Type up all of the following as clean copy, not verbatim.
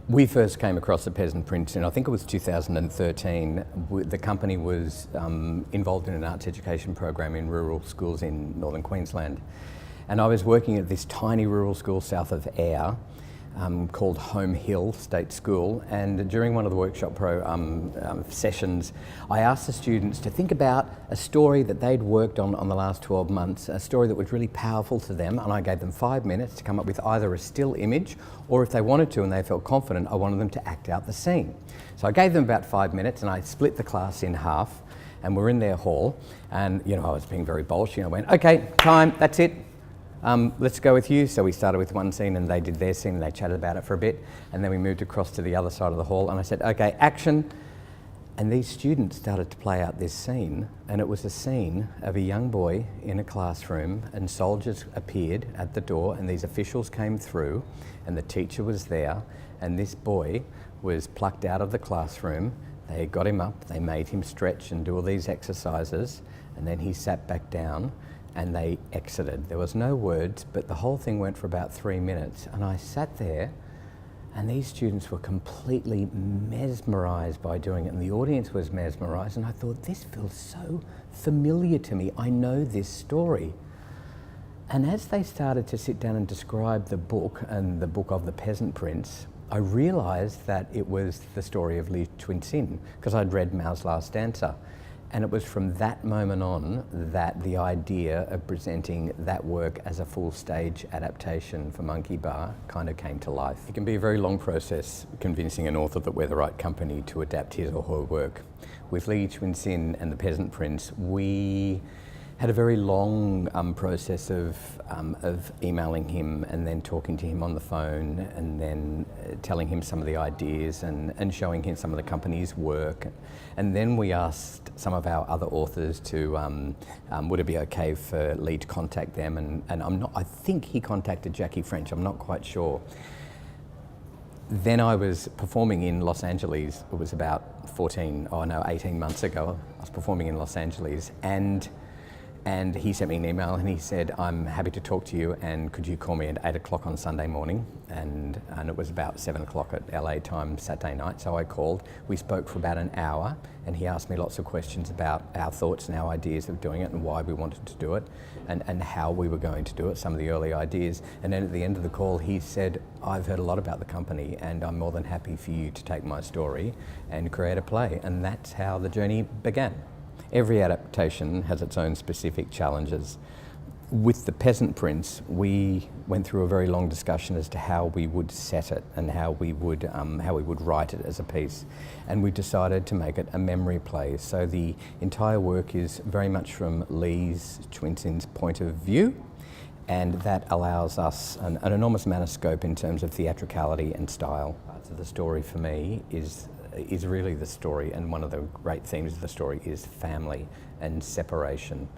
We first came across the Peasant Prince in, I think it was 2013. The company was involved in an arts education program in rural schools in northern Queensland. And I was working at this tiny rural school south of Ayr called Home Hill State School. And during one of the workshop sessions, I asked the students to think about a story that they'd worked on the last 12 months, a story that was really powerful to them. And I gave them 5 minutes to come up with either a still image, or if they wanted to and they felt confident, I wanted them to act out the scene. So I gave them about 5 minutes and I split the class in half, and we're in their hall. And I was being very bold. I went, okay, time, that's it. Let's go with you. So we started with one scene and they did their scene and they chatted about it for a bit, and then we moved across to the other side of the hall and I said, okay, action. And these students started to play out this scene, and it was a scene of a young boy in a classroom, and soldiers appeared at the door and these officials came through and the teacher was there, and this boy was plucked out of the classroom. They got him up, they made him stretch and do all these exercises, and then he sat back down and they exited. There was no words, but the whole thing went for about 3 minutes. And I sat there and these students were completely mesmerised by doing it, and the audience was mesmerised, and I thought, this feels so familiar to me. I know this story. And as they started to sit down and describe the book, and the book of the Peasant Prince, I realised that it was the story of Cunxin, because I'd read Mao's Last Dancer. And it was from that moment on that the idea of presenting that work as a full stage adaptation for Monkey Bar kind of came to life. It can be a very long process convincing an author that we're the right company to adapt his or her work. With Cunxin and the Peasant Prince, we had a very long process of emailing him and then talking to him on the phone, and then telling him some of the ideas and showing him some of the company's work. And then we asked some of our other authors to, would it be okay for Lee to contact them? And I think he contacted Jackie French, I'm not quite sure. Then I was performing in Los Angeles. It was about 18 months ago. I was performing in Los Angeles, and he sent me an email and he said, I'm happy to talk to you, and could you call me at 8 o'clock on Sunday morning? And it was about 7 o'clock at LA time Saturday night. So I called, we spoke for about an hour, and he asked me lots of questions about our thoughts and our ideas of doing it and why we wanted to do it, and how we were going to do it, some of the early ideas. And then at the end of the call, he said, I've heard a lot about the company and I'm more than happy for you to take my story and create a play. And that's how the journey began. Every adaptation has its own specific challenges. With the Peasant Prince, we went through a very long discussion as to how we would set it and how we would write it as a piece. And we decided to make it a memory play. So the entire work is very much from Cunxin's point of view, and that allows us an enormous amount of scope in terms of theatricality and style. Parts of the story for me is really the story, and one of the great themes of the story is family and separation.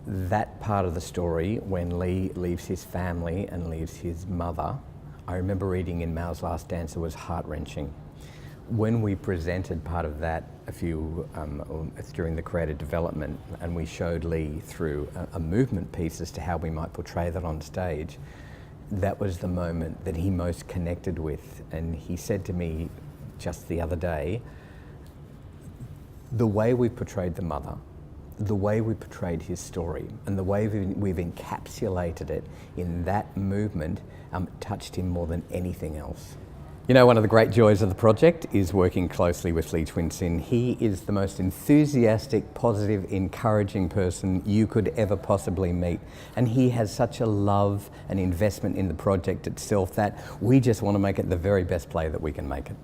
That part of the story, when Lee leaves his family and leaves his mother, I remember reading in Mao's Last Dancer, was heart-wrenching. When we presented part of that during the creative development, and we showed Lee through a movement piece as to how we might portray that on stage, that was the moment that he most connected with. And he said to me just the other day, the way we portrayed the mother, the way we portrayed his story, and the way we've encapsulated it in that movement touched him more than anything else. One of the great joys of the project is working closely with Cunxin. He is the most enthusiastic, positive, encouraging person you could ever possibly meet. And he has such a love and investment in the project itself that we just want to make it the very best play that we can make it.